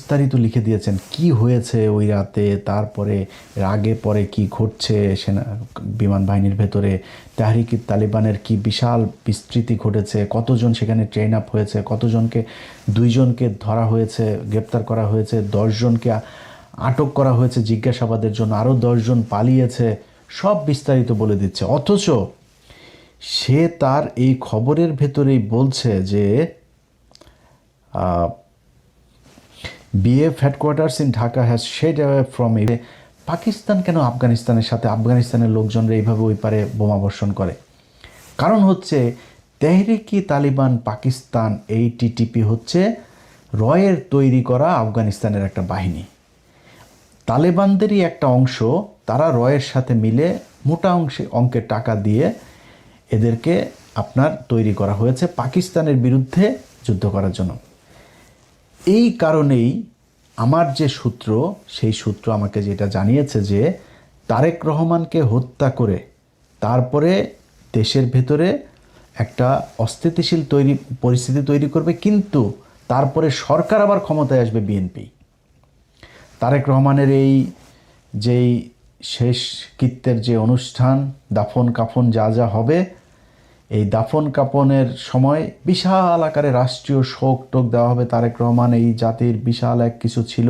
বিস্তারিত লিখে দিয়েছেন কি হয়েছে ওই রাতে, তারপরে এর আগে পরে কি ঘটছে সেনা বিমান বাহিনীর ভেতরে, তাহরিক তালিবানের কি বিশাল বিস্তৃতি ঘটেছে, কতজন সেখানে ট্রেন আপ হয়েছে, কতজনকে, 2জনকে ধরা হয়েছে, গ্রেপ্তার করা হয়েছে, 10জনকে আটক করা হয়েছে জিজ্ঞাসাবাদের জন্য, আরও 10জন পালিয়েছে, সব বিস্তারিত বলে দিচ্ছে। অথচ সে তার এই খবরের ভেতরেই বলছে যে BF headquarters in Dhaka has shed away from a. Pakistan কেন আফগানিস্তানের সাথে, আফগানিস্তানের লোকজনরা এইভাবে ওই পারে বোমা বর্ষণ করে? কারণ হচ্ছে তেহরিকি তালিবান পাকিস্তান, এই টিটিপি হচ্ছে রয়ের তৈরি করা আফগানিস্তানের একটা বাহিনী। তালেবানদেরই একটা অংশ, তারা রয়ের সাথে মিলে মোটা অঙ্কের টাকা দিয়ে এদেরকে আপনার তৈরি করা হয়েছে পাকিস্তানের বিরুদ্ধে যুদ্ধ করার জন্য। এই কারণেই আমার যে সূত্র, সেই সূত্র আমাকে যেটা জানিয়েছে যে তারেক রহমানকে হত্যা করে তারপরে দেশের ভেতরে একটা অস্থিতিশীল পরিস্থিতি তৈরি করবে, কিন্তু তারপরে সরকার আবার ক্ষমতায় আসবে বিএনপি। তারেক রহমানের এই যেই শেষ কৃত্যের যে অনুষ্ঠান, দাফন কাফন যা যা হবে, এই দাফন কাফনের সময় বিশাল আকারে রাষ্ট্রীয় শোক টোক দেওয়া হবে। তারেক রহমান এই জাতির বিশাল এক কিছু ছিল,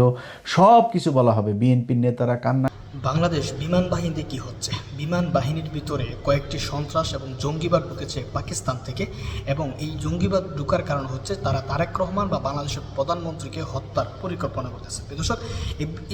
সব কিছু বলা হবে। বিএনপির নেতারা কান্না। বাংলাদেশ বিমান বাহিনীতে কি হচ্ছে? বিমান বাহিনীর ভিতরে কয়েকটি সন্ত্রাস এবং জঙ্গিবাদ ঢুকেছে পাকিস্তান থেকে, এবং এই জঙ্গিবাদ ঢুকার কারণ হচ্ছে তারা তারেক রহমান বা বাংলাদেশের প্রধানমন্ত্রীকে হত্যার পরিকল্পনা করতেছে। দর্শক,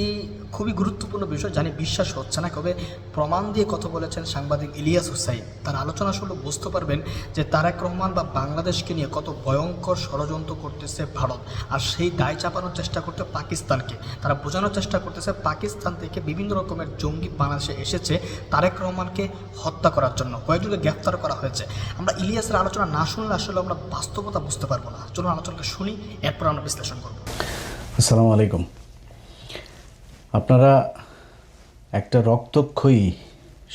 এই খুবই গুরুত্বপূর্ণ বিষয়, জানি বিশ্বাস হচ্ছে না, তবে প্রমাণ দিয়ে কথা বলেছেন সাংবাদিক ইলিয়াস হুসাইন। তার আলোচনা শুনলে বুঝতে পারবেন যে তারেক রহমান বা বাংলাদেশকে নিয়ে কত ভয়ঙ্কর ষড়যন্ত্র করতেছে ভারত, আর সেই দায় চাপানোর চেষ্টা করতে পাকিস্তানকে। তারা বোঝানোর চেষ্টা করতেছে পাকিস্তান থেকে বিভিন্ন রকমের জঙ্গি বাংলাদেশে এসেছে তারেক রহমানকে হত্যা করার জন্য, কয়েকজনকে গ্রেফতার করা হয়েছে। আমরা ইলিয়াসের আলোচনা না শুনলে আসলে আমরা বাস্তবতা বুঝতে পারবো না। চলুন আলোচনাটা শুনি, এরপর আমরা বিশ্লেষণ করব। আসসালামু আলাইকুম। আপনারা একটা রক্তক্ষয়ী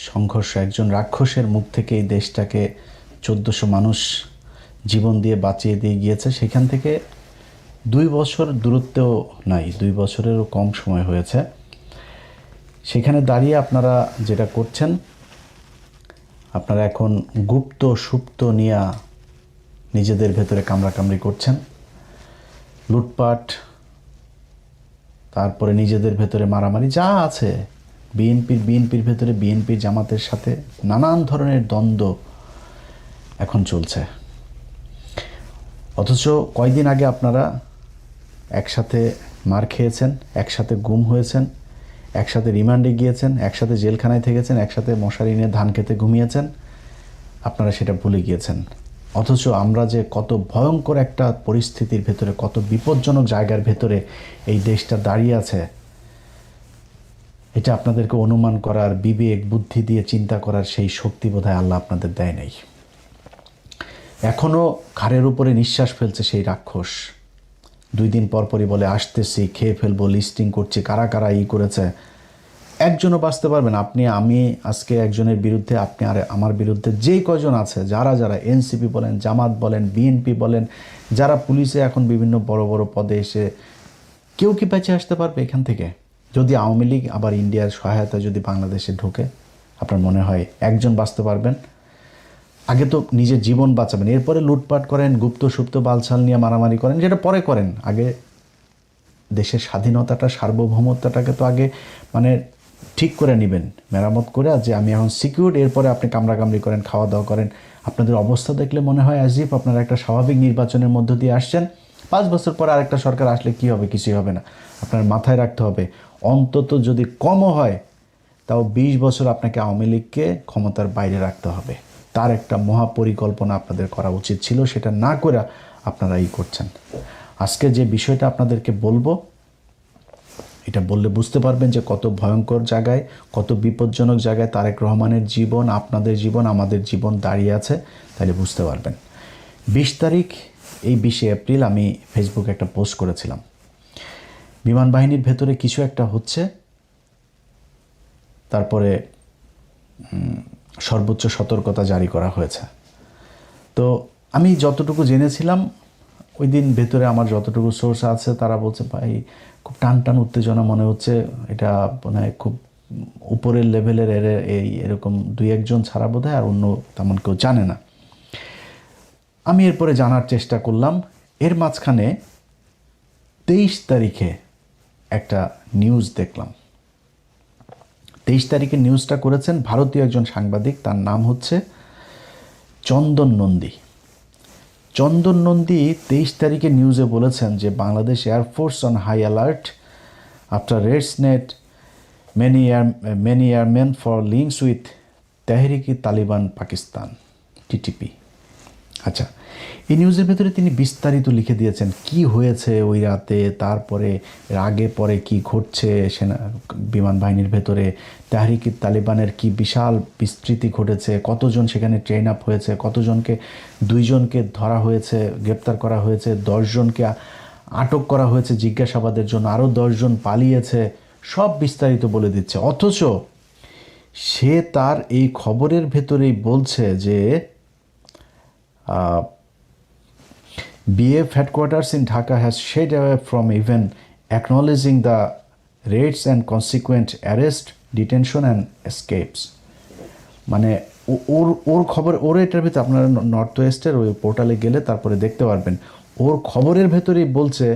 সংঘর্ষ, একজন রাক্ষসের মুখ থেকে এই দেশটাকে 1400 মানুষ জীবন দিয়ে বাঁচিয়ে দিয়ে গিয়েছে, সেখান থেকে 2 বছর দূরত্বেও নাই, 2 বছরেরও কম সময় হয়েছে। সেখানে দাঁড়িয়ে আপনারা যেটা করছেন, আপনারা এখন গুপ্ত সুপ্ত নিয়ে নিজেদের ভেতরে কামড়াকামড়ি করছেন, লুটপাট, তারপরে নিজেদের ভেতরে মারামারি যা আছে, বিএনপির ভেতরে বিএনপির জামাতের সাথে নানান ধরনের দ্বন্দ্ব এখন চলছে। অথচ কয়দিন আগে আপনারা একসাথে মার খেয়েছেন, একসাথে গুম হয়েছেন, একসাথে রিমান্ডে গিয়েছেন, একসাথে জেলখানায় থেকেছেন, একসাথে মশারি নিয়ে ধান খেতে ঘুমিয়েছেন, আপনারা সেটা ভুলে গিয়েছেন। অথচ আমরা যে কত ভয়ঙ্কর একটা পরিস্থিতির ভেতরে, কত বিপজ্জনক জায়গার ভেতরে এই দেশটা দাঁড়িয়ে আছে, এটা আপনাদেরকে অনুমান করার, বিবেক বুদ্ধি দিয়ে চিন্তা করার সেই শক্তি বোধহয় আল্লাহ আপনাদের দেয় নাই। এখনও ঘাড়ের উপরে নিঃশ্বাস ফেলছে সেই রাক্ষস। 2 দিন পরপরই বলে আসতেছি, খেয়ে ফেলবো, লিস্টিং করছি, কারা কারা করেছে। একজনও বাঁচতে পারবেন। আমি আজকে একজনের বিরুদ্ধে, আপনি আর আমার বিরুদ্ধে যেই কয়জন আছে, যারা এনসিপি বলেন, জামাত বলেন, বিএনপি বলেন, যারা পুলিশে এখন বিভিন্ন বড় বড় পদে এসে, কেউ কি বেঁচে আসতে পারবে এখান থেকে? যদি আওয়ামী লীগ আবার ইন্ডিয়ার সহায়তায় যদি বাংলাদেশে ঢোকে, আপনার মনে হয় একজন বাঁচতে পারবেন? আগে তো নিজের জীবন বাঁচাবেন, এরপরে লুটপাট করেন, গুপ্ত সুপ্ত বালছাল নিয়ে মারামারি করেন, যেটা পরে করেন। আগে দেশের স্বাধীনতাটা, সার্বভৌমত্বটাকে তো আগে মানে ঠিক করে নেবেন, মেরামত করে, যে আমি এখন সিকিউর, এরপরে আপনি কামড়াকামড়ি করেন, খাওয়া দাওয়া করেন। আপনাদের অবস্থা দেখলে মনে হয় অ্যাজ ইফ আপনারা একটা স্বাভাবিক নির্বাচনের মধ্য দিয়ে আসছেন। 5 বছর পর আরেকটা সরকার আসলে কি হবে? কিছুই হবে না। আপনার মাথায় রাখতে হবে, অন্তত যদি কমও হয় তাও 20 বছর আপনাকে আওয়ামী লীগকে ক্ষমতার বাইরে রাখতে হবে। তার একটা মহাপরিকল্পনা আপনাদের করা উচিত ছিল, সেটা না করে আপনারা করছেন। আজকে যে বিষয়টা আপনাদেরকে বলবো, এটা বললে বুঝতে পারবেন যে কত ভয়ঙ্কর জায়গায়, কত বিপজ্জনক জায়গায় তারেক রহমানের জীবন, আপনাদের জীবন, আমাদের জীবন দাঁড়িয়ে আছে, তাহলে বুঝতে পারবেন। 20 তারিখ, এই 20 এপ্রিল আমি ফেসবুকে একটা পোস্ট করেছিলাম, বিমান বাহিনীর ভেতরে কিছু একটা হচ্ছে, তারপরে সর্বোচ্চ সতর্কতা জারি করা হয়েছে। তো আমি যতটুকু জেনেছিলাম ওই দিন ভেতরে আমার যতটুকু সোর্স আছে তারা বলছে ভাই খুব টান টান উত্তেজনা মনে হচ্ছে, এটা মানে খুব উপরের লেভেলের এরকম 2-1 ছাড়া বোধ হয়, আর অন্য তেমন কেউ জানে না। আমি এরপরে জানার চেষ্টা করলাম। এর মাঝখানে 23 তারিখে একটা নিউজ দেখলাম। 23 তারিখে নিউজটা করেছেন ভারতীয় একজন সাংবাদিক, তার নাম হচ্ছে চন্দন নন্দী। চন্দন নন্দী 23 তারিখে নিউজে বলেছেন যে Bangladesh air force on high alert after raids net many airman for links with Tehriki Taliban Pakistan TTP. আচ্ছা, এই নিউজের ভেতরে তিনি বিস্তারিত লিখে দিয়েছেন কি হয়েছে ওই রাতে, তারপরে এর আগে পরে কি ঘটছে সেনা বিমান বাহিনীর ভেতরে, তেহরিকি তালিবানের কি বিশাল বিস্তৃতি ঘটেছে, কতজন সেখানে ট্রেন আপ হয়েছে, কতজনকে 2 জনকে ধরা হয়েছে, গ্রেপ্তার করা হয়েছে, 10 জনকে আটক করা হয়েছে জিজ্ঞাসাবাদের জন্য, আরও 10 জন পালিয়েছে, সব বিস্তারিত বলে দিচ্ছে। অথচ সে তার এই খবরের ভেতরেই বলছে যে BF headquarters in Dhaka has shied away from even acknowledging the raids and consequent arrest, detention and escapes. মানে ওর খবর, ওর এটার ভিতরে আপনারা নর্থ ওয়েস্টের ওই পোর্টালে গেলে তারপরে দেখতে পারবেন, ওর খবরের ভেতরেই বলছে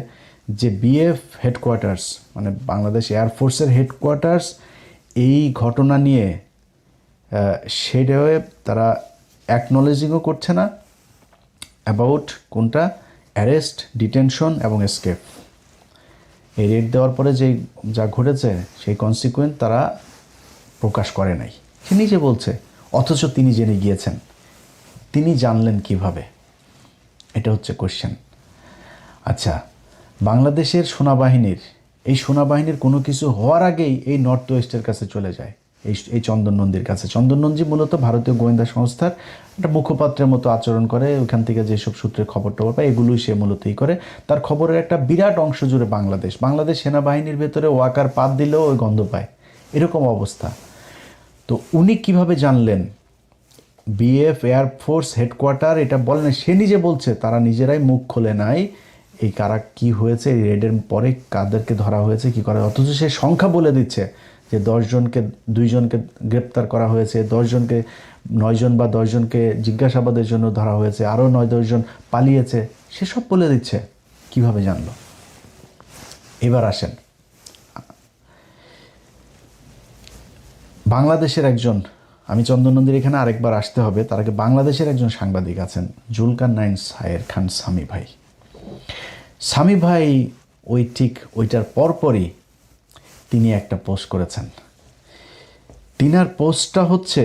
যে BF হেডকোয়ার্টার্স মানে বাংলাদেশ এয়ারফোর্সের হেডকোয়ার্টার্স এই ঘটনা নিয়ে সেটা তারা অ্যাকনোলেজিংও করছে না অ্যাবাউট কোনটা, অ্যারেস্ট, ডিটেনশন এবং এসকেপ। এই রেড দেওয়ার পরে যা ঘটেছে সেই কনসিকুয়েন্ট তারা প্রকাশ করে নাই, সে নিজে বলছে। অথচ তিনি জেনে গিয়েছেন, তিনি জানলেন কিভাবে? এটা হচ্ছে কোশ্চেন। আচ্ছা, বাংলাদেশের সেনাবাহিনীর কোনো কিছু হওয়ার আগেই এই নর্থ ওয়েস্টের কাছে চলে যায়, এই চন্দন নন্দীর কাছে। চন্দন নন্দী মূলত ভারতীয় গোয়েন্দা সংস্থার একটা মুখপাত্রের মতো আচরণ করে, ওখান থেকে যেসব সূত্রে খবর টবর পায় এগুলোই সে মূলতই করে। তার খবরের একটা বিরাট অংশ জুড়ে বাংলাদেশ সেনাবাহিনীর ভেতরে ওয়াকার পাত দিলেও ওই গন্ধ পায়, এরকম অবস্থা। তো উনি কিভাবে জানলেন? BF এয়ারফোর্স হেডকোয়ার্টার এটা বলেন, সে নিজে বলছে তারা নিজেরাই মুখ খোলে নাই এই কারা কি হয়েছে, এই রেডের পরে কাদেরকে ধরা হয়েছে কি করা, অথচ সে সংখ্যা বলে দিচ্ছে যে 2 জনকে গ্রেপ্তার করা হয়েছে, 9 জন বা 10 জনকে জিজ্ঞাসাবাদের জন্য ধরা হয়েছে, আরও 9-10 জন পালিয়েছে, সেসব বলে দিচ্ছে। কিভাবে জানলো? এবার আসেন, বাংলাদেশের একজন, আমি চন্দন নন্দীর এখানে আরেকবার আসতে হবে, তার আগে বাংলাদেশের একজন সাংবাদিক আছেন জুলকারনাইন সায়ের খান সামি ভাই ওইটার পরপরই তিনি একটা পোস্ট করেছেন। তিনার পোস্টটা হচ্ছে,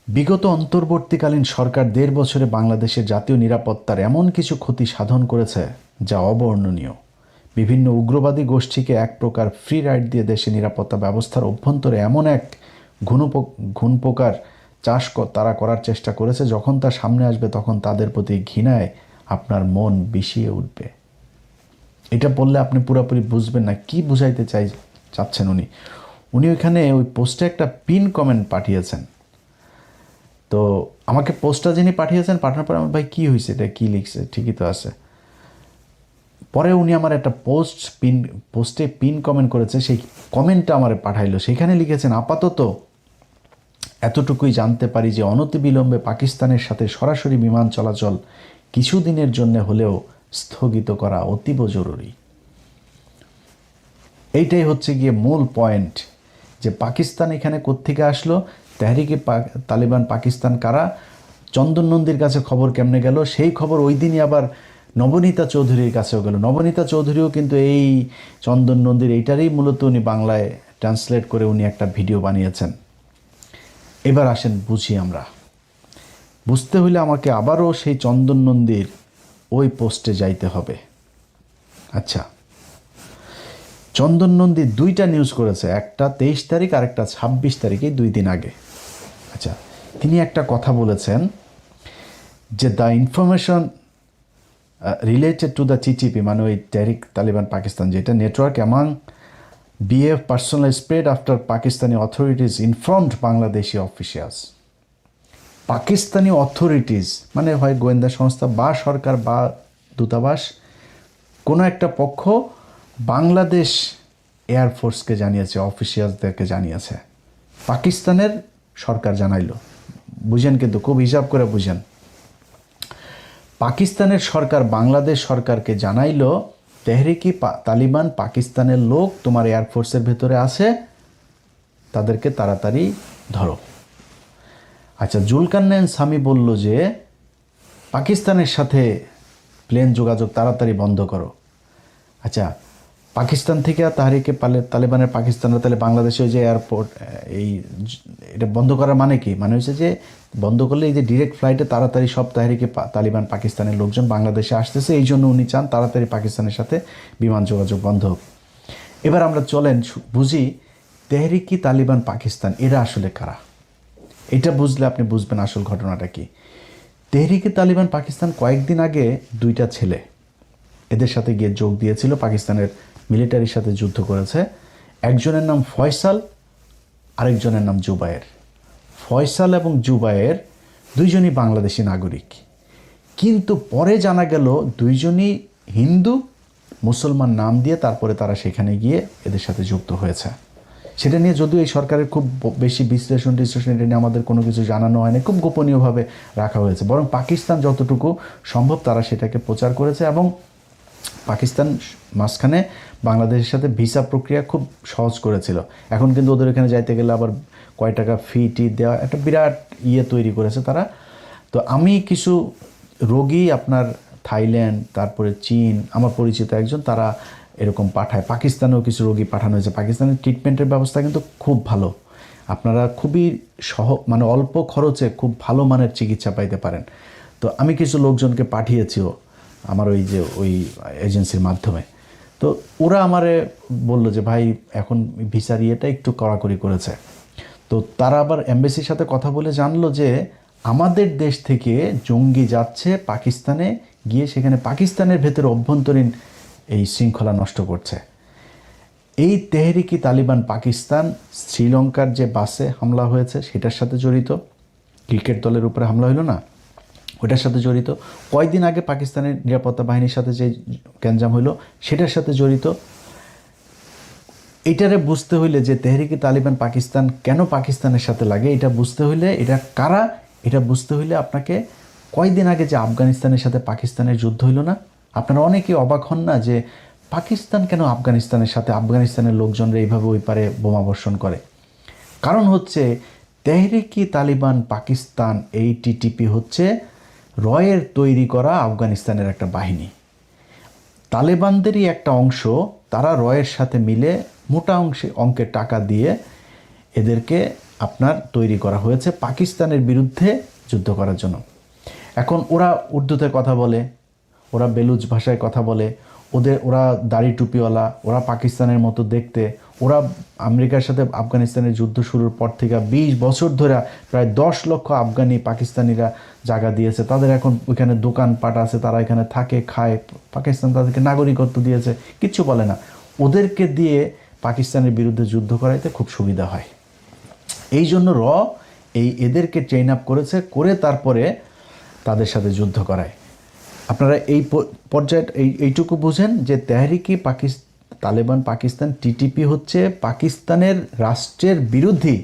বিগত অন্তর্বর্তীকালীন সরকার 1.5 বছরে বাংলাদেশের জাতীয় নিরাপত্তার এমন কিছু ক্ষতি সাধন করেছে যা অবর্ণনীয়। বিভিন্ন উগ্রবাদী গোষ্ঠীকে এক প্রকার ফ্রি রাইড দিয়ে দেশে নিরাপত্তা ব্যবস্থার অভ্যন্তরে এমন এক ঘুণপোকার চাষ তারা করার চেষ্টা করেছে, যখন তা সামনে আসবে তখন তাদের প্রতি ঘৃণায় আপনার মন বিষিয়ে উঠবে। এটা বললে আপনি পুরোপুরি বুঝবেন না কি বুঝাইতে চাচ্ছেন উনি ওইখানে ওই পোস্টে একটা পিন কমেন্ট পাঠিয়েছেন। তো আমাকে পোস্টটা যিনি পাঠিয়েছেন, পাঠানোর পরে আমার ভাই কী হয়েছে, এটা কী লিখছে, ঠিকই তো আছে। পরে উনি আমার একটা পোস্টে পিন কমেন্ট করেছে, সেই কমেন্টটা আমার পাঠাইলো। সেখানে লিখেছেন, আপাতত এতটুকুই জানতে পারি যে অনতিবিলম্বে পাকিস্তানের সাথে সরাসরি বিমান চলাচল কিছুদিনের জন্য হলেও স্থগিত করা অতীব জরুরি। এইটাই হচ্ছে গিয়ে মূল পয়েন্ট, যে পাকিস্তান এখানে কোত্থেকে আসলো, তেহরিকে তালিবান পাকিস্তান কারা, চন্দন নন্দীর কাছে খবর কেমনে গেল, সেই খবর ওই দিনই আবার নবনীতা চৌধুরীর কাছেও গেল। নবনীতা চৌধুরীও কিন্তু এই চন্দন নন্দীর এইটারই মূলত উনি বাংলায় ট্রান্সলেট করে উনি একটা ভিডিও বানিয়েছেন। এবার আসেন বুঝি আমরা। বুঝতে হলে আমাকে আবারও সেই চন্দন নন্দীর ওই পোস্টে যাইতে হবে। আচ্ছা, চন্দন নন্দী 2টা নিউজ করেছে, একটা 23 তারিখ আর একটা 26 তারিখে, 2 দিন আগে। আচ্ছা, তিনি একটা কথা বলেছেন যে the information related to the TTP, মানে ওই তেহরিক তালিবান পাকিস্তান, যেটা network among BF personal spread after Pakistani authorities informed Bangladeshi officials. Pakistani authorities মানে হয় গোয়েন্দা সংস্থা বা সরকার বা দূতাবাস, কোনো একটা পক্ষ বাংলাদেশ এয়ারফোর্সকে জানিয়েছে, অফিসিয়ালসদেরকে জানিয়েছে, পাকিস্তানের সরকার জানাইলো। বুঝেন, কিন্তু খুব হিসাব করে বুঝেন। পাকিস্তানের সরকার বাংলাদেশ সরকারকে জানাইলো তেহরিকি তালিবান পাকিস্তানের লোক তোমার এয়ারফোর্সের ভেতরে আছে, তাদেরকে তাড়াতাড়ি ধরো। আচ্ছা, জুলকারনাইন সামি বলল যে পাকিস্তানের সাথে প্লেন যোগাযোগ তাড়াতাড়ি বন্ধ করো। আচ্ছা, পাকিস্তান থেকে তাহরিকে তালেবানের পাকিস্তানের, তাহলে বাংলাদেশে যে এয়ারপোর্ট এটা বন্ধ করার মানে কি? মানে হচ্ছে যে বন্ধ করলে এই যে ডিরেক্ট ফ্লাইটে তাড়াতাড়ি সব তাহরিকে তালিবান পাকিস্তানের লোকজন বাংলাদেশে আসতেছে, এই জন্য উনি চান তাড়াতাড়ি পাকিস্তানের সাথে বিমান যোগাযোগ বন্ধ হোক। এবার আমরা চলেন বুঝি তেহরিকি তালিবান পাকিস্তান এরা আসলে কারা। এটা বুঝলে আপনি বুঝবেন আসল ঘটনাটা কি। তেহরিকি তালিবান পাকিস্তান কয়েকদিন আগে দুইটা ছেলে এদের সাথে গিয়ে যোগ দিয়েছিল, পাকিস্তানের মিলিটারির সাথে যুদ্ধ করেছে। একজনের নাম ফয়সাল, আরেকজনের নাম জুবায়ের। ফয়সাল এবং জুবায়ের দুইজনই বাংলাদেশি নাগরিক, কিন্তু পরে জানা গেল দুইজনই হিন্দু মুসলমান নাম দিয়ে তারপরে তারা সেখানে গিয়ে এদের সাথে যুক্ত হয়েছে। সেটা নিয়ে যদিও এই সরকারের খুব বেশি বিশ্লেষণ এটা নিয়ে আমাদের কোনো কিছু জানানো হয়নি, খুব গোপনীয়ভাবে রাখা হয়েছে। বরং পাকিস্তান যতটুকু সম্ভব তারা সেটাকে প্রচার করেছে, এবং পাকিস্তান মাঝখানে বাংলাদেশের সাথে ভিসা প্রক্রিয়া খুব সহজ করেছিল। এখন কিন্তু ওদের এখানে যাইতে গেলে আবার কয় টাকা ফি দেওয়া, একটা বিরাট তৈরি করেছে তারা। তো আমি কিছু রোগী আপনার থাইল্যান্ড, তারপরে চীন, আমার পরিচিত একজন, তারা এরকম পাঠায়। পাকিস্তানেও কিছু রোগী পাঠানো হয়েছে। পাকিস্তানের ট্রিটমেন্টের ব্যবস্থা কিন্তু খুব ভালো, আপনারা খুবই মানে অল্প খরচে খুব ভালো মানের চিকিৎসা পাইতে পারেন। তো আমি কিছু লোকজনকে পাঠিয়েছিও আমার ওই এজেন্সির মাধ্যমে। তো ওরা আমারে বললো যে ভাই এখন ভিসার একটু কড়াকড়ি করেছে। তো তারা আবার এমবেসির সাথে কথা বলে জানলো যে আমাদের দেশ থেকে জঙ্গি যাচ্ছে পাকিস্তানে, গিয়ে সেখানে পাকিস্তানের ভেতরে অভ্যন্তরীণ এই শৃঙ্খলা নষ্ট করছে। এই তেহরিকি তালিবান পাকিস্তান শ্রীলঙ্কার যে বাসে হামলা হয়েছে সেটার সাথে জড়িত, ক্রিকেট দলের উপরে হামলা হলো না, ওটার সাথে জড়িত। কয়েকদিন আগে পাকিস্তানের নিরাপত্তা বাহিনীর সাথে যে গ্যাঞ্জাম হইল সেটার সাথে জড়িত। এইটারে বুঝতে হইলে যে তেহরিকি তালিবান পাকিস্তান কেন পাকিস্তানের সাথে লাগে, এটা বুঝতে হইলে, এটা কারা, এটা বুঝতে হইলে আপনাকে কয়েকদিন আগে যে আফগানিস্তানের সাথে পাকিস্তানের যুদ্ধ হইল না, আপনারা অনেকেই অবাক হন না যে পাকিস্তান কেন আফগানিস্তানের সাথে, আফগানিস্তানের লোকজনরা এইভাবে ওই পারে বোমা বর্ষণ করে। কারণ হচ্ছে তেহরিকি তালিবান পাকিস্তান, এই টিটিপি হচ্ছে রয়ের তৈরি করা আফগানিস্তানের একটা বাহিনী। তালেবানদেরই একটা অংশ, তারা রয়ের সাথে মিলে মোটা অঙ্কের টাকা দিয়ে এদেরকে আপনার তৈরি করা হয়েছে পাকিস্তানের বিরুদ্ধে যুদ্ধ করার জন্য। এখন ওরা উর্দুতে কথা বলে, ওরা বেলুচ ভাষায় কথা বলে, ওরা দাড়ি টুপিওয়ালা, ওরা পাকিস্তানের মতো দেখতে। ওরা আমেরিকার সাথে আফগানিস্তানের যুদ্ধ শুরুর পর থেকে 20 বছর ধরে প্রায় 10 লক্ষ আফগানি পাকিস্তানিরা জায়গা দিয়েছে। তাদের এখন ওইখানে দোকানপাট আছে, তারা এখানে থাকে খায়। পাকিস্তান তাদেরকে নাগরিকত্ব দিয়েছে, কিচ্ছু বলে না। ওদেরকে দিয়ে পাকিস্তানের বিরুদ্ধে যুদ্ধ করাইতে খুব সুবিধা হয়। এই জন্য এদেরকে ট্রেন আপ করেছে, করে তারপরে তাদের সাথে যুদ্ধ করায়। আপনারা এই পর্যায়ে এইটুকু বুঝেন যে তেহরিকি তালেবান পাকিস্তান টিটিপি হচ্ছে পাকিস্তানের রাষ্ট্রের বিরোধী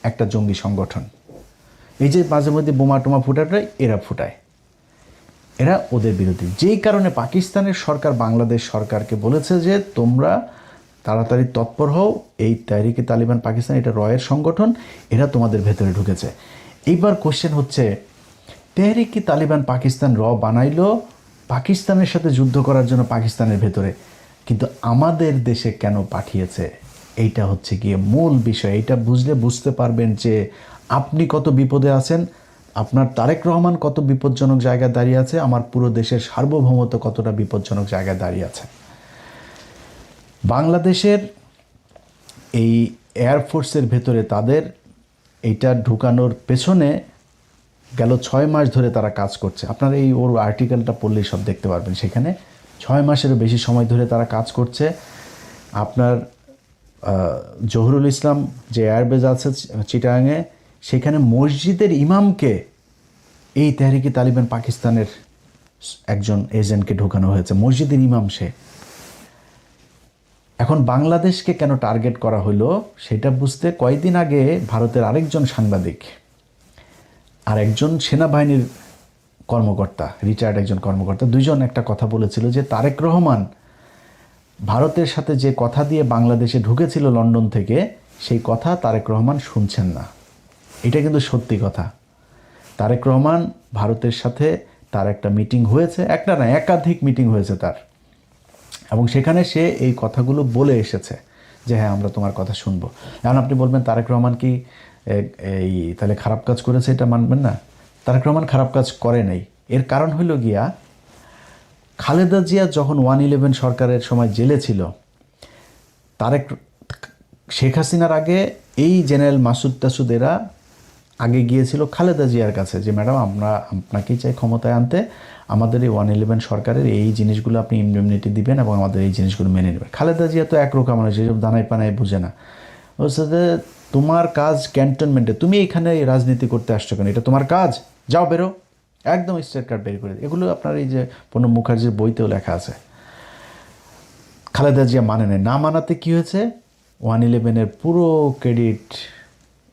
একটা জঙ্গি সংগঠন। এই যে মাঝে মধ্যে বোমা টোমা ফুটায়, এরা ফুটায়, এরা ওদের বিরোধী। যেই কারণে পাকিস্তানের সরকার বাংলাদেশ সরকারকে বলেছে যে তোমরা তাড়াতাড়ি তৎপর হও, এই তেহরিকি তালিবান পাকিস্তান এটা রয়ের সংগঠন, এরা তোমাদের ভেতরে ঢুকেছে। এইবার কোশ্চেন হচ্ছে তেহরিকি তালিবান পাকিস্তান বানাইলো পাকিস্তানের সাথে যুদ্ধ করার জন্য পাকিস্তানের ভেতরে, কিন্তু আমাদের দেশে কেন পাঠিয়েছে? এইটা হচ্ছে গিয়ে মূল বিষয়। এইটা বুঝতে পারবেন যে আপনি কত বিপদে আছেন, আপনার তারেক রহমান কত বিপজ্জনক জায়গায় দাঁড়িয়ে আছে, আমার পুরো দেশের সার্বভৌমত্ব কতটা বিপজ্জনক জায়গায় দাঁড়িয়ে আছে। বাংলাদেশের এই এয়ারফোর্সের ভেতরে তাদের এইটা ঢুকানোর পেছনে গেল 6 মাস ধরে তারা কাজ করছে। আপনারা ওর আর্টিকেলটা পড়লেই সব দেখতে পারবেন। সেখানে 6 মাসেরও বেশি সময় ধরে তারা কাজ করছে। আপনার জহুরুল ইসলাম যে এয়ারবেজ আছে চিটাগাংয়ে, সেখানে মসজিদের ইমামকে এই তেহরিকি তালিবান পাকিস্তানের একজন এজেন্টকে ঢোকানো হয়েছে, মসজিদের ইমাম সে। এখন বাংলাদেশকে কেন টার্গেট করা হলো সেটা বুঝতে কয়েকদিন আগে ভারতের আরেকজন সাংবাদিক আর একজন সেনাবাহিনীর কর্মকর্তা, রিটায়ার্ড একজন কর্মকর্তা, দুইজন একটা কথা বলেছিল যে তারেক রহমান ভারতের সাথে যে কথা দিয়ে বাংলাদেশে ঢুকেছিল লন্ডন থেকে, সেই কথা তারেক রহমান শুনছেন না। এটা কিন্তু সত্যি কথা। তারেক রহমান ভারতের সাথে তার একটা মিটিং হয়েছে, একটা না একাধিক মিটিং হয়েছে তার, এবং সেখানে সে এই কথাগুলো বলে এসেছে যে হ্যাঁ আমরা তোমার কথা শুনবো। এখন আপনি বলবেন তারেক রহমান কি এই তাহলে খারাপ কাজ করেছে, এটা মানবেন না? তারেক রহমান খারাপ কাজ করে নাই। এর কারণ হইল গিয়া খালেদা জিয়া যখন 111 সরকারের সময় জেলে ছিল, শেখ হাসিনার আগে এই জেনারেল মাসুদ টাসুদ এরা আগে গিয়েছিল খালেদা জিয়ার কাছে যে ম্যাডাম আমরা আপনাকেই চাই ক্ষমতায় আনতে, আমাদের এই 111 সরকারের এই জিনিসগুলো আপনি ইমডিউনিটি দিবেন এবং আমাদের এই জিনিসগুলো মেনে নেবেন। খালেদা জিয়া তো একরকম মানুষ, এসব দানাই পানায় বুঝে না। বলছে যে তোমার কাজ ক্যান্টনমেন্টে, তুমি এখানে রাজনীতি করতে আসছো কেন? এটা তোমার কাজ, যাও বেরো। একদম স্ট্রেট কার্ড বের করে। এগুলো আপনার এই যে প্রণব মুখার্জির বইতেও লেখা আছে। খালেদা জিয়া মানে নেয়, না মানাতে কী হয়েছে, 111-এর পুরো ক্রেডিট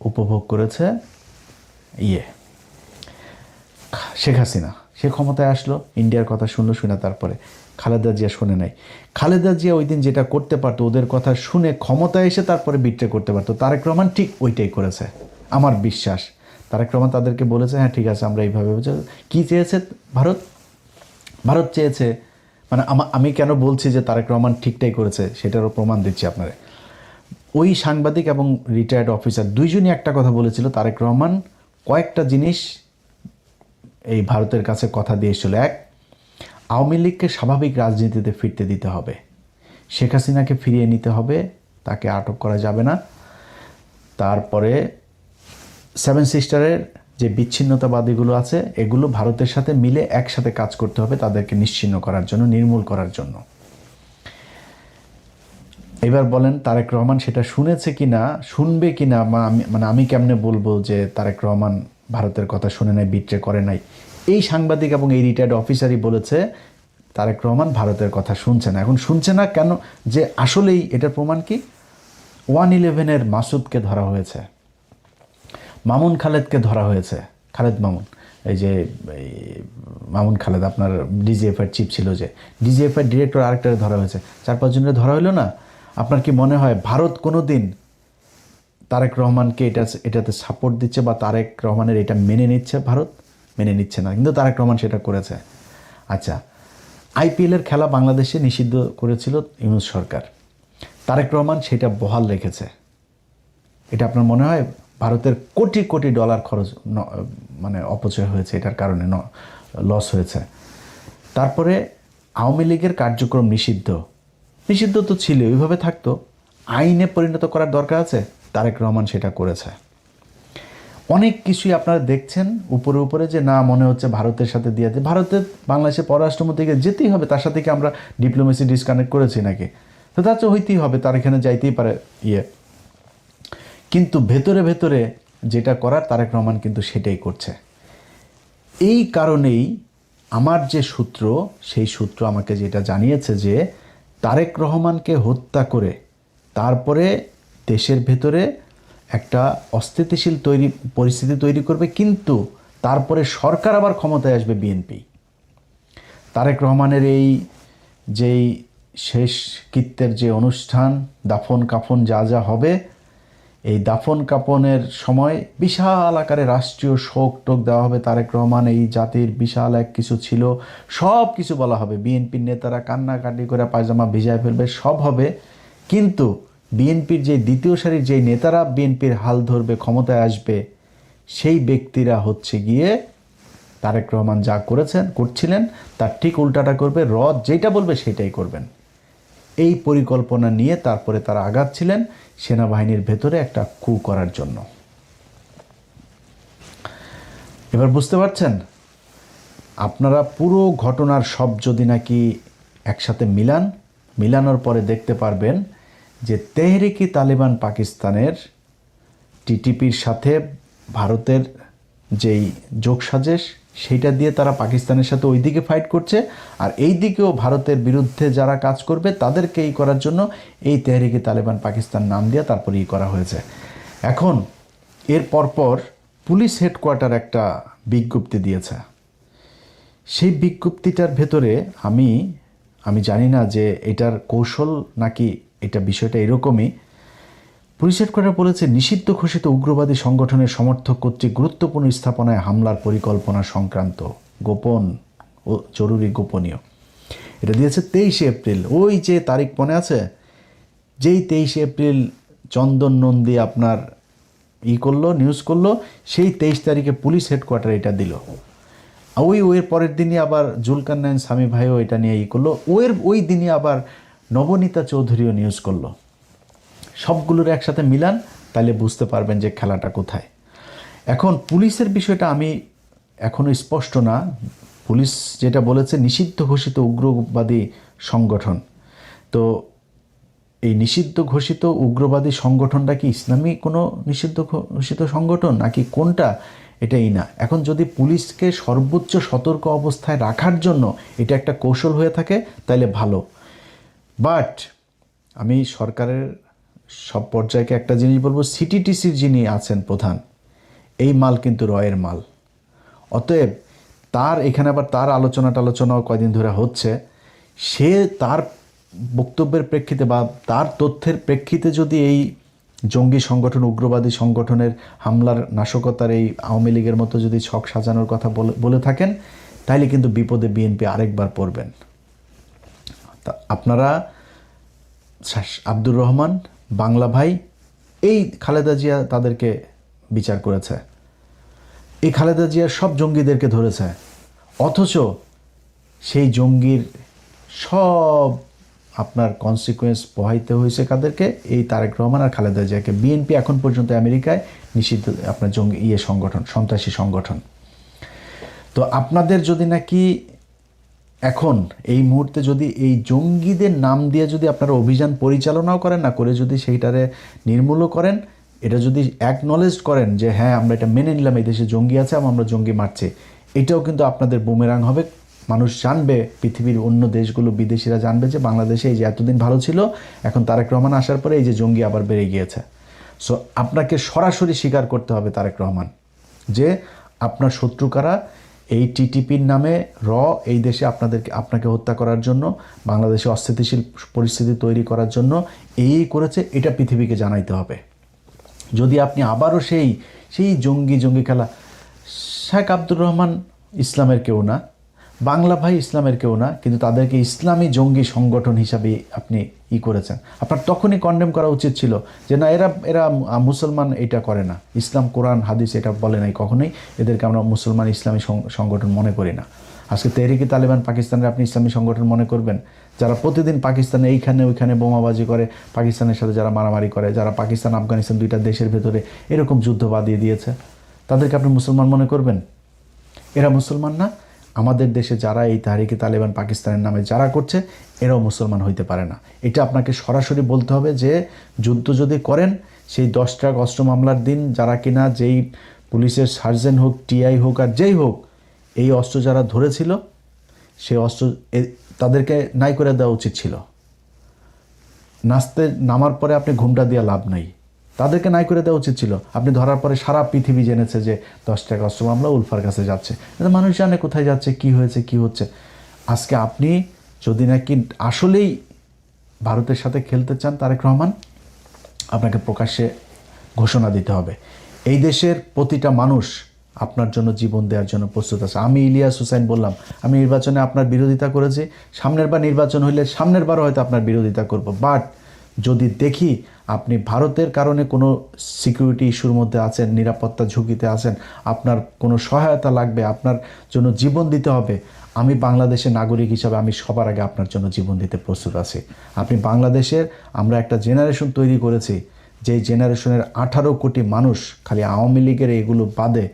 উপভোগ করেছে শেখ হাসিনা। সে ক্ষমতায় আসলো, ইন্ডিয়ার কথা শুনলো, শুনে তারপরে খালেদা জিয়া শুনে নাই। খালেদা জিয়া ওই দিন যেটা করতে পারতো, ওদের কথা শুনে ক্ষমতায় এসে তারপরে বিট্রে করতে পারতো। তারেক রহমান ঠিক ওইটাই করেছে আমার বিশ্বাস। তারেক রহমান তাদেরকে বলেছে হ্যাঁ ঠিক আছে আমরা এইভাবে, কী চেয়েছে ভারত চেয়েছে, মানে আমি কেন বলছি যে তারেক রহমান ঠিকটাই করেছে সেটারও প্রমাণ দিচ্ছি আপনারা। ওই সাংবাদিক এবং রিটায়ার্ড অফিসার দুইজনই একটা কথা বলেছিল, তারেক রহমান কয়েকটা জিনিস এই ভারতের কাছে কথা দিয়েছিল। এক, আওয়ামী লীগকে স্বাভাবিক রাজনীতিতে ফিরতে দিতে হবে, শেখ হাসিনাকে ফিরিয়ে নিতে হবে, তাকে আটক করা যাবে না। তারপরে 7 সিস্টারের যে বিচ্ছিন্নতাবাদীগুলো আছে এগুলো ভারতের সাথে মিলে একসাথে কাজ করতে হবে তাদেরকে নিশ্চিহ্ন করার জন্য, নির্মূল করার জন্য। এবার বলেন তারেক রহমান সেটা শুনেছে কি না, শুনবে কি না, আমি কেমনে বলবো যে তারেক রহমান ভারতের কথা শুনে নাই, বিট্রে করে নাই? এই সাংবাদিক এবং এই রিটায়ার্ড অফিসারই বলেছে তারেক রহমান ভারতের কথা শুনছে না। এখন শুনছে না কেন, যে আসলেই এটার প্রমাণ কি, 111-এর মাসুদকে ধরা হয়েছে, মামুন খালেদকে ধরা হয়েছে, খালেদ মামুন, এই যে মামুন খালেদ আপনার ডিজিএফআই চিফ ছিল, যে ডিজিএফআই ডিরেক্টর আরেকটারে ধরা হয়েছে, 4-5 জনের ধরা হইলো না? আপনার কি মনে হয় ভারত কোনো দিন তারেক রহমানকে এটাতে সাপোর্ট দিচ্ছে বা তারেক রহমানের এটা মেনে নিচ্ছে? ভারত মেনে নিচ্ছে না, কিন্তু তারেক রহমান সেটা করেছে। আচ্ছা, আইপিএলের খেলা বাংলাদেশে নিষিদ্ধ করেছিল ইউনূস সরকার, তারেক রহমান সেটা বহাল রেখেছে। এটা আপনার মনে হয় ভারতের কোটি কোটি ডলার খরচ মানে অপচয় হয়েছে, এটার কারণে লস হয়েছে। তারপরে আওয়ামী লীগের কার্যক্রম নিষিদ্ধ তো ছিল, ওইভাবে থাকতো, আইনে পরিণত করার দরকার আছে, তারেক রহমান সেটা করেছে। অনেক কিছুই আপনারা দেখছেন উপরে উপরে যে না মনে হচ্ছে ভারতের সাথে দিয়েছে, ভারতের বাংলাদেশের পররাষ্ট্রমন্ত্রীকে যেতেই হবে, তার সাথে কি আমরা ডিপ্লোমেসি ডিসকানেক্ট করেছি নাকি? তো তার চেয়ে হইতেই হবে, তার এখানে যাইতেই পারে কিন্তু ভেতরে ভেতরে যেটা করার তারেক রহমান কিন্তু সেটাই করছে। এই কারণেই আমার যে সূত্র, সেই সূত্র আমাকে যেটা জানিয়েছে যে তারেক রহমানকে হত্যা করে তারপরে দেশের ভেতরে একটা অস্থিতিশীল পরিস্থিতি তৈরি করবে, কিন্তু তারপরে সরকার আবার ক্ষমতায় আসবে বিএনপি। তারেক রহমানের এই যেই শেষ কৃত্যের যে অনুষ্ঠান, দাফন কাফন যা যা হবে, এই দাফন কাফনের সময় বিশাল আকারে রাষ্ট্রীয় শোক টোক দেওয়া হবে। তারেক রহমান এই জাতির বিশাল এক কিছু ছিল, সব কিছু বলা হবে, বিএনপির নেতারা কান্নাকাটি করে পায়জামা ভিজায় ফেলবে, সব হবে। কিন্তু বিএনপির যে দ্বিতীয় সারির যেই নেতারা বিএনপির হাল ধরবে, ক্ষমতায় আসবে, সেই ব্যক্তিরা হচ্ছে গিয়ে তারেক রহমান যা করছিলেন তার ঠিক উল্টাটা করবে, যেটা বলবে সেটাই করবেন। এই পরিকল্পনা নিয়ে তারপরে তারা আগাচ্ছিলেন সেনাবাহিনীর ভেতরে একটা কু করার জন্য। এবার বুঝতে পারছেন আপনারা পুরো ঘটনার সব যদি নাকি একসাথে মিলানোর পরে দেখতে পারবেন যে তেহরিকি তালিবান পাকিস্তানের টিটিপির সাথে ভারতের যেই যোগসাজেশ, সেইটা দিয়ে তারা পাকিস্তানের সাথে ওই দিকে ফাইট করছে, আর এই দিকেও ভারতের বিরুদ্ধে যারা কাজ করবে তাদেরকে এই করার জন্য এই তেহরিকে তালেবান পাকিস্তান নাম দিয়ে তারপরে ই করা হয়েছে। এখন এর পরপর পুলিশ হেডকোয়ার্টার একটা বিজ্ঞপ্তি দিয়েছে। সেই বিজ্ঞপ্তিটার ভেতরে আমি জানি না যে এটার কৌশল নাকি এটা বিষয়টা এরকমই। পুলিশ হেডকোয়ার্টার বলেছে, নিষিদ্ধ ঘোষিত উগ্রবাদী সংগঠনের সমর্থক কর্তৃক গুরুত্বপূর্ণ স্থাপনায় হামলার পরিকল্পনা সংক্রান্ত গোপন ও জরুরি গোপনীয়। এটা দিয়েছে 23 এপ্রিল। ওই যে তারিখ মনে আছে, যেই 23 এপ্রিল চন্দন নন্দী আপনার নিউজ করলো, সেই 23 তারিখে পুলিশ হেডকোয়ার্টার এটা দিল। ওর পরের দিনই আবার জুলকারনাইন স্বামী ভাইও এটা নিয়ে করলো। ওই দিনই আবার নবনীতা চৌধুরীও নিউজ করলো। সবগুলোর একসাথে মিলান, তাহলে বুঝতে পারবেন যে খেলাটা কোথায়। এখন পুলিশের বিষয়টা আমি এখনও স্পষ্ট না। পুলিশ যেটা বলেছে নিষিদ্ধ ঘোষিত উগ্রবাদী সংগঠন। তো এই নিষিদ্ধ ঘোষিত উগ্রবাদী সংগঠনটা কি ইসলামী কোনো নিষিদ্ধ ঘোষিত সংগঠন নাকি কোনটা, এটাই না। এখন যদি পুলিশকে সর্বোচ্চ সতর্ক অবস্থায় রাখার জন্য এটা একটা কৌশল হয়ে থাকে তাহলে ভালো। বাট আমি সরকারের সব পর্যায়কে একটা জিনিস বলবো, সিটিটিসির যিনি আছেন প্রধান, এই মাল কিন্তু রয়ের মাল। অতএব এখানে আবার তার আলোচনাও কয়দিন ধরে হচ্ছে। সে তার বক্তব্যের প্রেক্ষিতে বা তার তথ্যের প্রেক্ষিতে যদি এই জঙ্গি সংগঠন, উগ্রবাদী সংগঠনের হামলার নাশকতার এই আওয়ামী লীগের মতো যদি ছক সাজানোর কথা বলে থাকেন, তাহলে কিন্তু বিপদে বিএনপি আরেকবার পড়বেন। তা আপনারা আব্দুর রহমান, বাংলা ভাই, এই খালেদা জিয়া তাদেরকে বিচার করেছে, এই খালেদা জিয়ার সব জঙ্গিদেরকে ধরেছে, অথচ সেই জঙ্গির সব আপনার কনসিকুয়েন্স বহাইতে হয়েছে কাদেরকে? এই তারেক রহমান আর খালেদা জিয়াকে। বিএনপি এখন পর্যন্ত আমেরিকায় নিষিদ্ধ আপনার জঙ্গি সংগঠন, সন্ত্রাসী সংগঠন। তো আপনাদের যদি নাকি এখন এই মুহূর্তে যদি এই জঙ্গিদের নাম দিয়ে যদি আপনারা অভিযান পরিচালনাও করেন, না করে যদি সেইটারে নির্মূলও করেন, এটা যদি অ্যাকনলেজ করেন যে হ্যাঁ আমরা এটা মেনে নিলাম এই দেশে জঙ্গি আছে এবং আমরা জঙ্গি মারছি, এটাও কিন্তু আপনাদের বুমেরাং হবে। মানুষ জানবে, পৃথিবীর অন্য দেশগুলো, বিদেশিরা জানবে যে বাংলাদেশে এই যে এতদিন ভালো ছিল, এখন তারেক রহমান আসার পরে এই যে জঙ্গি আবার বেড়ে গিয়েছে। সো আপনাকে সরাসরি স্বীকার করতে হবে তারেক রহমান যে আপনার শত্রু কারা। এই টিটিপির নামে এই দেশে আপনাকে হত্যা করার জন্য, বাংলাদেশে অস্থিতিশীল পরিস্থিতি তৈরি করার জন্য এই করেছে, এটা পৃথিবীকে জানাইতে হবে। যদি আপনি আবারও সেই জঙ্গি খেলা, শেখ আব্দুর রহমান ইসলামের কেউ না, বাংলা ভাই ইসলামের কেউ না, কিন্তু তাদেরকে ইসলামী জঙ্গি সংগঠন হিসাবে আপনি করেছেন। আপনার তখনই কন্ডেম করা উচিত ছিল যে না, এরা মুসলমান, এটা করে না, ইসলাম কোরআন হাদিস এটা বলে নাই কখনোই, এদেরকে আমরা মুসলমান ইসলামী সংগঠন মনে করি না। আজকে তেহরিকে তালেবান পাকিস্তানের আপনি ইসলামী সংগঠন মনে করবেন? যারা প্রতিদিন পাকিস্তানে এইখানে ওইখানে বোমাবাজি করে, পাকিস্তানের সাথে যারা মারামারি করে, যারা পাকিস্তান আফগানিস্তান দুইটা দেশের ভেতরে এরকম যুদ্ধ বাঁধিয়ে দিয়েছে, তাদেরকে আপনি মুসলমান মনে করবেন? এরা মুসলমান না। আমাদের দেশে যারা এই তাহরিকে তালেবান পাকিস্তানের নামে যারা করছে, এরাও মুসলমান হইতে পারে না। এটা আপনাকে সরাসরি বলতে হবে যে যুদ্ধ যদি করেন, সেই 10 ট্রাক অস্ত্র মামলার দিন যারা কিনা যেই পুলিশের সার্জেন্ট হোক, টিআই হোক আর যেই হোক, এই অস্ত্র যারা ধরেছিল, সেই অস্ত্র তাদেরকে নাই করে দেওয়া উচিত ছিল। নামার পরে আপনি ঘুমটা দেওয়া লাভ নাই, তাদেরকে নাই করে দেওয়া উচিত ছিল। আপনি ধরার পরে সারা পৃথিবী জেনেছে যে 10 টাকা অস্ত্র মামলা উলফার কাছে যাচ্ছে, মানুষ জানে কোথায় যাচ্ছে, কি হয়েছে, কি হচ্ছে। আজকে আপনি যদি নাকি আসলেই ভারতের সাথে খেলতে চান তারেক রহমান, আপনাকে প্রকাশ্যে ঘোষণা দিতে হবে এই দেশের প্রতিটা মানুষ আপনার জন্য জীবন দেওয়ার জন্য প্রস্তুত আছে। আমি ইলিয়াস হুসাইন বললাম, আমি নির্বাচনে আপনার বিরোধিতা করেছি, সামনের বার নির্বাচন হইলে সামনের বারও হয়তো আপনার বিরোধিতা করব। বাট যদি দেখি আপনি ভারতের কারণে কোনো সিকিউরিটি ইস্যুর মধ্যে আছেন, নিরাপত্তা ঝুঁকিতে আছেন, আপনার কোনো সহায়তা লাগবে, আপনার জন্য জীবন দিতে হবে, আমি বাংলাদেশের নাগরিক হিসাবে আমি সবার আগে আপনার জন্য জীবন দিতে প্রস্তুত আছি। আপনি বাংলাদেশের, আমরা একটা জেনারেশন তৈরি করেছি, যেই জেনারেশনের 18 কোটি মানুষ খালি আওয়ামী লীগের এগুলো বাদে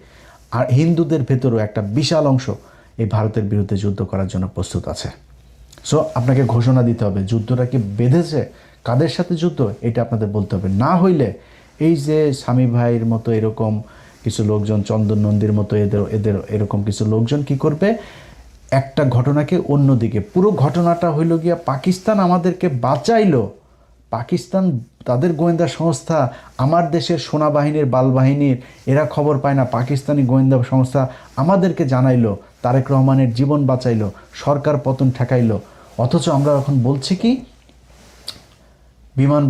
আর হিন্দুদের ভেতরেও একটা বিশাল অংশ এই ভারতের বিরুদ্ধে যুদ্ধ করার জন্য প্রস্তুত আছে। সো আপনাকে ঘোষণা দিতে হবে যুদ্ধটা কি বেঁধেছে, কাদের সাথে যুদ্ধ, এটা আপনাদের বলতে হবে। না হইলে এই যে স্বামী ভাইয়ের মতো এরকম কিছু লোকজন, চন্দন নন্দীর মতো এদের এদের এরকম কিছু লোকজন কি করবে, একটা ঘটনাকে অন্যদিকে, পুরো ঘটনাটা হইল গিয়া পাকিস্তান আমাদেরকে বাঁচাইলো, পাকিস্তান তাদের গোয়েন্দা সংস্থা আমার দেশের সেনাবাহিনীর বালবাহিনীর এরা খবর পায় না, পাকিস্তানি গোয়েন্দা সংস্থা আমাদেরকে জানাইলো, তারেক রহমানের জীবন বাঁচাইলো, সরকার পতন ঠেকাইলো। অথচ আমরা এখন বলছি কি বিমান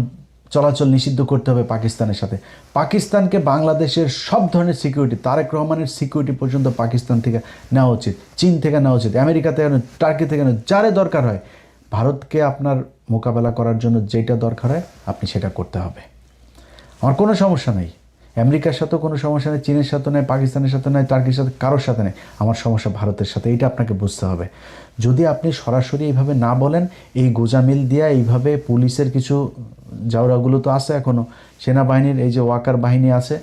চলাচল নিষিদ্ধ করতে হবে পাকিস্তানের সাথে। পাকিস্তানকে বাংলাদেশের সব ধরনের সিকিউরিটি, তারেক রহমানের সিকিউরিটি পর্যন্ত পাকিস্তান থেকে নেওয়া উচিত, চীন থেকে নেওয়া উচিত, আমেরিকা থেকে, টার্কি থেকে, যারে দরকার হয়। ভারতকে আপনার মোকাবেলা করার জন্য যেটা দরকার হয় আপনি সেটা করতে হবে। আমার কোনো সমস্যা নেই, আমেরিকার সাথেও কোনো সমস্যা নেই, চীনের সাথে নেই, পাকিস্তানের সাথে নেই, টার্কির সাথে, কারোর সাথে নেই। আমার সমস্যা ভারতের সাথে, এইটা আপনাকে বুঝতে হবে। যদি আপনি সরাসরি এইভাবে না বলেন, এই গোজামিল দিয়া এইভাবে পুলিশের কিছু জাউরাগুলো তো আছে এখনও, সেনাবাহিনীর এই যে ওয়াকার বাহিনী আছে,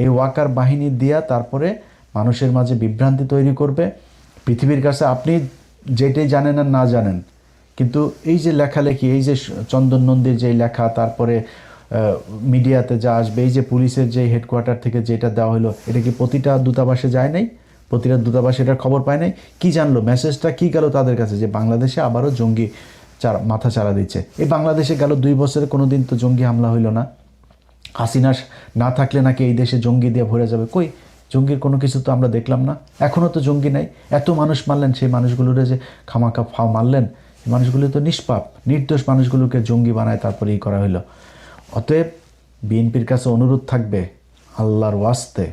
এই ওয়াকার বাহিনী দিয়া তারপরে মানুষের মাঝে বিভ্রান্তি তৈরি করবে। পৃথিবীর কাছে আপনি যেটাই জানেন আর না জানেন, কিন্তু এই যে লেখালেখি, এই যে চন্দন নন্দীর যেই লেখা, তারপরে মিডিয়াতে যা আসবে, এই যে পুলিশের যে হেডকোয়ার্টার থেকে যেটা দেওয়া হলো, এটা কি প্রতিটা দূতাবাসে যায় নাই? প্রতিটা দূতাবাসে এটার খবর পায় নাই? কি জানলো, মেসেজটা কি গেল তাদের কাছে যে বাংলাদেশে আবারও জঙ্গি মাথা চারা দিচ্ছে। এই বাংলাদেশে গেল 2 বছরে কোনো দিন তো জঙ্গি হামলা হইল না। হাসিনা না থাকলে নাকি এই দেশে জঙ্গি দিয়ে ভরে যাবে, কই জঙ্গির কোনো কিছু তো আমরা দেখলাম না, এখনও তো জঙ্গি নাই। এত মানুষ মারলেন, সেই মানুষগুলোরে যে খামাখা ফাও মারলেন, এই মানুষগুলো তো নিষ্পাপ, নির্দোষ মানুষগুলোকে জঙ্গি বানায় তারপরে করা হইলো। অতএব বিএনপির কাছে অনুরোধ থাকবে, আল্লাহর ওয়াস্তে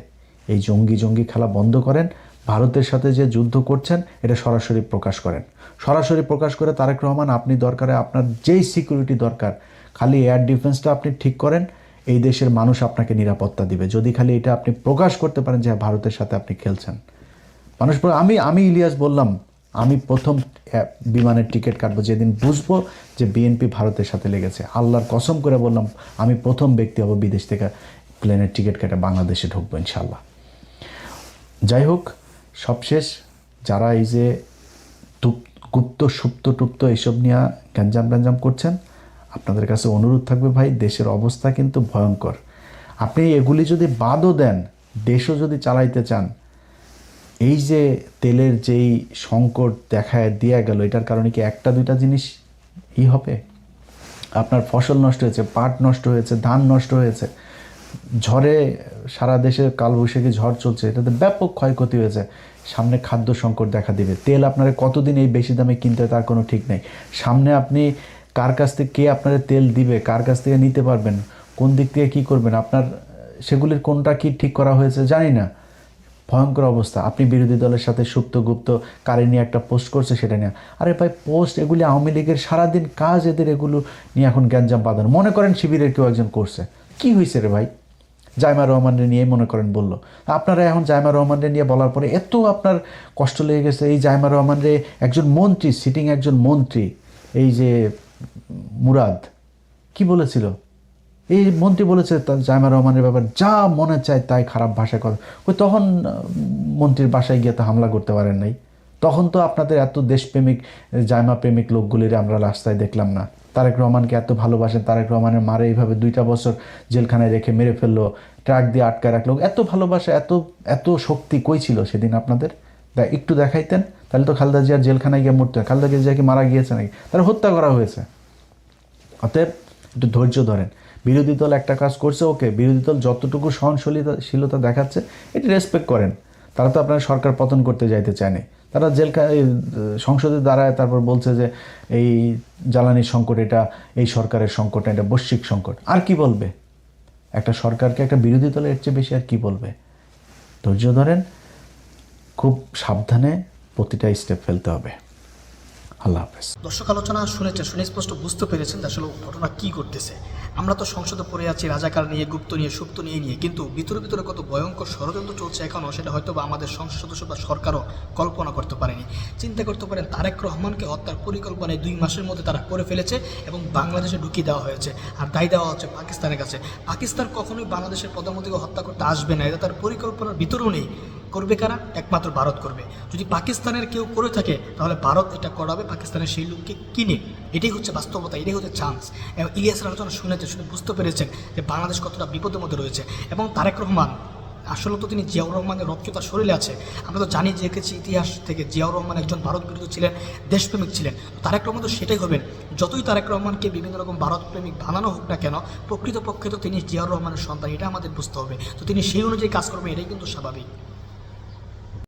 এই জঙ্গি খেলা বন্ধ করেন। ভারতের সাথে যে যুদ্ধ করছেন এটা সরাসরি প্রকাশ করেন, সরাসরি প্রকাশ করে তারেক রহমান আপনি দরকারে আপনার যেই সিকিউরিটি দরকার, খালি এয়ার ডিফেন্সটা আপনি ঠিক করেন, এই দেশের মানুষ আপনাকে নিরাপত্তা দিবে। যদি খালি এটা আপনি প্রকাশ করতে পারেন যে ভারতের সাথে আপনি খেলছেন, মানুষ আমি ইলিয়াস বললাম, আমি প্রথম বিমানের টিকিট কাটবো যেদিন বুঝবো যে বিএনপি ভারতের সাথে লেগেছে। আল্লাহর কসম করে বললাম, আমি প্রথম ব্যক্তি হব বিদেশ থেকে প্লেনের টিকিট কেটে বাংলাদেশে ঢুকবো ইনশাল্লাহ। যাই হোক, সবশেষ যারা এই যে গুপ্ত সুপ্ত টুপ্ত এইসব নিয়ে গ্যাঞ্জাম করছেন, আপনাদের কাছে অনুরোধ থাকবে ভাই, দেশের অবস্থা কিন্তু ভয়ঙ্কর। আপনি এগুলি যদি বাদও দেন, দেশও যদি চালাইতে চান, এই যে তেলের যেই সংকট দেখায় দেয়া গেল, এটার কারণে কি 1-2টা জিনিস হবে? আপনার ফসল নষ্ট হয়েছে, পাট নষ্ট হয়েছে, ধান নষ্ট হয়েছে, ঝড়ে সারা দেশে কালবৈশাখী ঝড় চলছে, এটাতে ব্যাপক ক্ষয়ক্ষতি হয়েছে। সামনে খাদ্য সংকট দেখা দিবে। তেল আপনারা কতদিন এই বেশি দামে কিনতে তার কোনো ঠিক নেই। সামনে আপনি কার কাছ থেকে কে আপনারা তেল দিবে, কার কাছ থেকে নিতে পারবেন, কোন দিক থেকে কী করবেন, আপনার সেগুলির কোনটা কি ঠিক করা হয়েছে জানি না। ভয়ঙ্কর অবস্থা। আপনি বিরোধী দলের সাথে সুপ্ত গুপ্ত কারে নিয়ে একটা পোস্ট করছে, সেটা নিয়ে, আরে ভাই পোস্ট এগুলি আওয়ামী লীগের সারাদিন কাজ, এদের এগুলো নিয়ে এখন গ্যাঞ্জাম বাঁধানো। মনে করেন শিবিরের কেউ একজন করছে, কি হয়েছে রে ভাই, জাইমা রহমানরে নিয়ে মনে করেন বললো, আপনারা এখন জাইমা রহমানরে নিয়ে বলার পরে এত আপনার কষ্ট লেগে গেছে। এই জাইমা রহমানরে একজন মন্ত্রী, সিটিং একজন মন্ত্রী, এই যে মুরাদ কি বলেছিল, এই মন্ত্রী বলেছে জাইমা রহমানের ব্যাপার যা মনে চায় তাই খারাপ ভাষা করে। ওই তখন মন্ত্রীর বাসায় গিয়ে তো হামলা করতে পারেন নাই, তখন তো আপনাদের এত দেশপ্রেমিক জাইমা প্রেমিক লোকগুলির আমরা রাস্তায় দেখলাম না। তারেক রহমানকে এত ভালোবাসেন, তারেক রহমানের মারে এইভাবে 2টা বছর জেলখানায় রেখে মেরে ফেললো, ট্রাক দিয়ে আটকায় রাখলো। এত ভালোবাসা, এত শক্তি কই ছিল সেদিন আপনাদের? একটু দেখাইতেন, তাহলে তো খালেদা জিয়ার জেলখানায় গিয়ে মরতে হয়। খালেদা জিয়া কি মারা গিয়েছে নাকি? তারা হত্যা করা হয়েছে। অতএব একটু ধৈর্য ধরেন। বিরোধী দল একটা কাজ করছে, ওকে, বিরোধী দল যতটুকু সহনশীলতা দেখাচ্ছে এটি রেসপেক্ট করেন। তারা তো আপনার সরকার পতন করতে যাইতে চায়নি। তারা সংসদে দাঁড়ায় তারপর বলছে যে এই জ্বালানির সংকট এটা এই সরকারের সংকট, এটা বৈশ্বিক সংকট। আর কি বলবে একটা সরকারকে, একটা বিরোধী দলের এর চেয়ে বেশি আর কি বলবে? ধৈর্য ধরেন, খুব সাবধানে প্রতিটা স্টেপ ফেলতে হবে। আল্লাহ হাফেজ। দর্শক আলোচনা শুনেছেন, শুনে স্পষ্ট বুঝতে পেরেছেন যে আসলে ঘটনা কী করতেছে। আমরা তো সংসদে পড়ে আছি রাজাকার নিয়ে, গুপ্ত নিয়ে, সুপ্ত নিয়ে, কিন্তু ভিতরে কত ভয়ঙ্কর ষড়যন্ত্র চলছে এখনও, সেটা হয়তো বা আমাদের সংসদ সদস্য বা সরকারও কল্পনা করতে পারেনি। চিন্তা করতে পারেন, তারেক রহমানকে হত্যার পরিকল্পনায় 2 মাসের মধ্যে তারা করে ফেলেছে এবং বাংলাদেশে ঢুকিয়ে দেওয়া হয়েছে, আর দায় দেওয়া হচ্ছে পাকিস্তানের কাছে। পাকিস্তান কখনোই বাংলাদেশের প্রধানমন্ত্রীকে হত্যা করতে আসবে না, এটা তার পরিকল্পনার ভিতরেও নেই। করবে কারা? একমাত্র ভারত করবে। যদি পাকিস্তানের কেউ করে থাকে তাহলে ভারত এটা করাবে, পাকিস্তানের সেই লোককে কিনে। এটাই হচ্ছে বাস্তবতা, এটাই হচ্ছে চান্স। ইলিয়াসের আলোচনা শুনে বুঝতে পেরেছেন যে বাংলাদেশ কতটা বিপদের মধ্যে রয়েছে। এবং তারেক রহমান আসলে তো তিনি জিয়াউর রহমানের রক্ত তার শরীরে আছে। আমরা তো জানি দেখেছি ইতিহাস থেকে জিয়াউর রহমান একজন ভারত বিরোধী ছিলেন, দেশপ্রেমিক ছিলেন। তারেক রহমান তো সেটাই হবেন। যতই তারেক রহমানকে বিভিন্ন রকম ভারতপ্রেমিক বানানো হোক না কেন, প্রকৃতপক্ষে তো তিনি জিয়াউর রহমানের সন্তান, এটা আমাদের বুঝতে হবে। তো তিনি সেই অনুযায়ী কাজ করবেন, এটাই কিন্তু স্বাভাবিক।